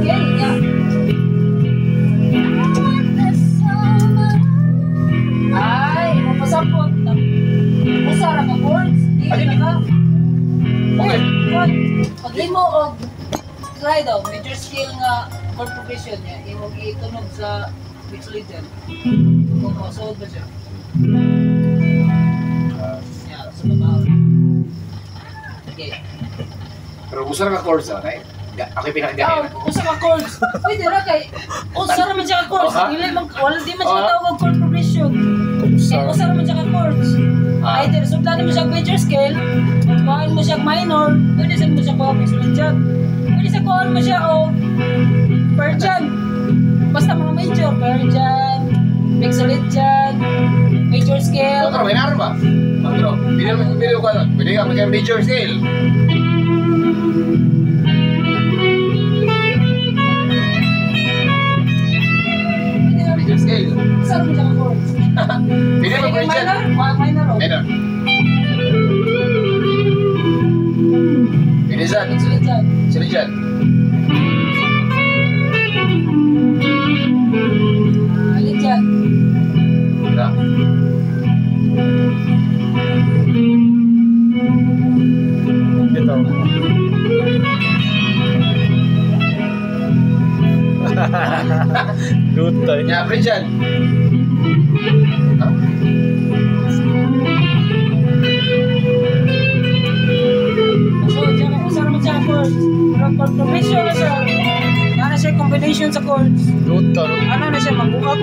scale niya. Ay, mapasapot. Usara ka chords. Hindi ka. Okay. Pag imo og try daw, major scale nga chord progression niya, imong itunog sa mixed legend. Kung masood ba siya? Yeah, sa baba. Okay. Pero gusto na ka chords, okay? Ako'y pinakagahin. Usa ka chords. Pwede ra kay usa ra man siya ka chords. Dili man wala di man siya tawag og chord progression. Usa ra man siya ka chords. Either sugdan mo siya major scale, o kuhain mo siya minor, pwede sa mo siya ko mixed legend. Pwede sa kuhain mo siya o Persian. Basta mga major, Persian, mixed legend, major scale. Pero may naroon ba? Pero, video ko ano? Pwede ka mag-major scale. Major scale. Saan mo siya ka chords? Pwede mo Persian. Minor o? Minor. Pwede saan? Mixed legend. Sino dyan? Legend. Wala. Ito. Lutay. Nya, Persian. So, diyan ako usara mo siya chords. Pero chord progression na siya. Nana siya combination sa chords. Lutay. Ano na siya, mabuhat.